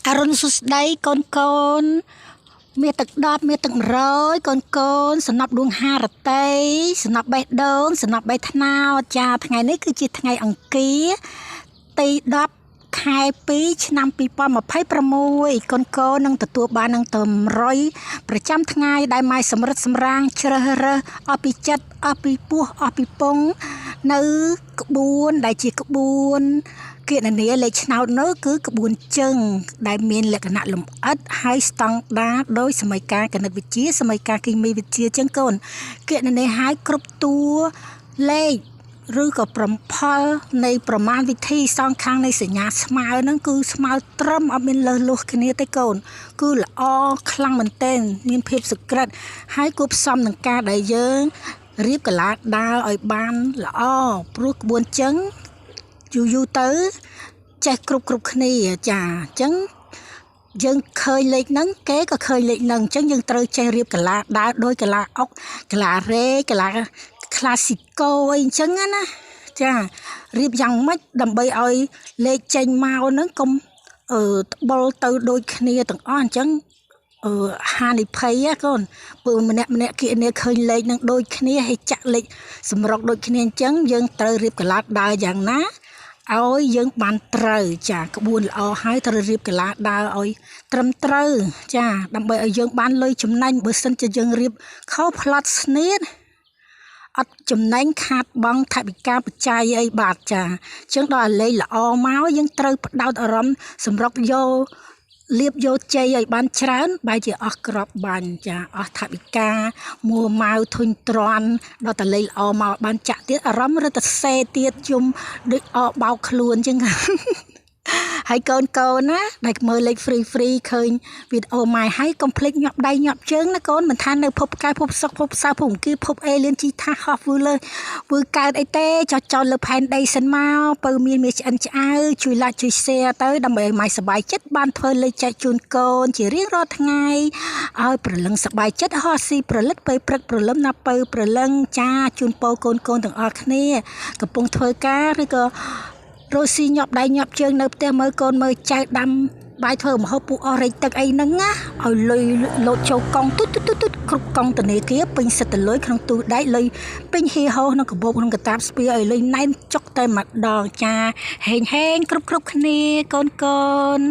អរុនសុស្ដីកូនកូនមានទឹកដប់មានទឹកម្រយកូនកូនសំណប់ដួងហារតីសំណប់បេះដូងសំណប់បេះថ្នោតចាថ្ងៃនេះគឺជាថ្ងៃអង្គារទី10 ខែ 2 ឆ្នាំ 2026 កូនកូននឹងទទួលបាននឹងតម្រុយប្រចាំថ្ងៃដែលម៉ែសម្រិតសម្រាំងជ្រើសរើសអស់ពីចិត្តអស់ពីពោះអស់ពីពងនៅក្បួនដែលជាក្បួនគណនាលេខឆ្នោតនោះគឺក្បួនជើងដែលមានលក្ខណៈលម្អិតហើយស្តង់ដារដោយសម័យកាលគណិតវិទ្យាសម័យកាលគីមីវិទ្យាចឹងកូនគណនាឲ្យគ្រប់តួលេខឬក៏ប្រផលនៃប្រមាណវិធីសងខាងនៃសញ្ញាស្មើហ្នឹងគឺស្មើត្រឹមអត់មានលើសលួសគ្នាទេកូនគឺល្អខ្លាំងមែនទែនមានភាពសុក្រិតហើយគួបផ្សំនឹងការដែលយើងរៀបកលាដើរឲ្យបានល្អព្រោះក្បួនចឹងយូរទៅចេះគ្រប់គ្នាចាអញ្ចឹងយើងឃើញលេខហ្នឹងគេក៏ឃើញលេខហ្នឹងអញ្ចឹងយើងត្រូវចេះរៀបកលាដើរដោយកលាអុកកលារេកលាក្លាស៊ីកូអីអញ្ចឹងណាចារៀបយ៉ាងម៉េចដើម្បីឲ្យលេខចេញមកហ្នឹងកុំត្បុលទៅដូចគ្នាទាំងអស់អញ្ចឹងហានិភ័យណាកូនព្រោះម្នាក់គណនាឃើញលេខនឹងដូចគ្នាហើយចាក់លេខសម្រុកដូចគ្នាអញ្ចឹងយើងត្រូវរៀបកលាដើរយ៉ាងណាឲ្យយើងបានត្រូវចាក្បួនល្អហើយត្រូវរៀបកលាដើរឲ្យត្រឹមត្រូវចាដើម្បីឲ្យយើងបានលុយចំណេញបើសិនជាយើងរៀបខុសផ្លាត់ស្នៀតអត់ចំណេញខាតបង់ថវិកាបច្ច័យអីបាទចាអញ្ចឹងដល់លេខល្អមកយើងត្រូវផ្ដោតអារម្មណ៍សម្រុកយកលៀបយកជ័យឲ្យបានច្រើនបែរជាអស់ក្របបាញ់ចាអស់ថវិកាមួម៉ៅធុញទ្រាន់ដល់តែលេខល្អមកបានចាក់ទៀតអារម្មណ៍រត់តែសេទៀតយំដូចបោកខ្លួនអញ្ចឹងហើយកូនណាដែលមើលលេខ free ឃើញវីដេអូម៉ែហើយកុំភ្លេចញាប់ដៃញាប់ជើងណាកូនមិនថានៅភពកាយភពសុខភពសៅភពអង្គាភពអេលៀនជីថាហោះវើកើតអីទេចោលលើផែនដីសិនមកបើមានឆ្អិនឆ្អៅជួយ like ជួយ share ទៅដើម្បីឲ្យម៉ែសប្បាយចិត្តបានធ្វើលេខចែកជូនកូនជារៀងរាល់ថ្ងៃឲ្យប្រលឹងសប្បាយចិត្តហោះស៊ីប្រលិតពេលព្រឹកព្រលឹមណាពៅប្រលឹងចាជូនពរកូនទាំងអស់គ្នាកំពុងធ្វើការឬក៏រស់ស៊ីញាប់ដៃញាប់ជើងនៅផ្ទះមើលកូនមើលចៅដាំបាយធ្វើម្ហូបពុះអស់រែកទឹកអីហ្នឹងណាឲ្យលុយលោតចូលកង់ទុតគ្រប់កង់ធនាគារពេញសិតទៅលុយក្នុងទូដែកលុយពេញហៀហោក្នុងកាបូបក្នុងកតាបស្ពាឲ្យលុយណែនចុកតែម្ដងចាហេងគ្រប់គ្នាកូន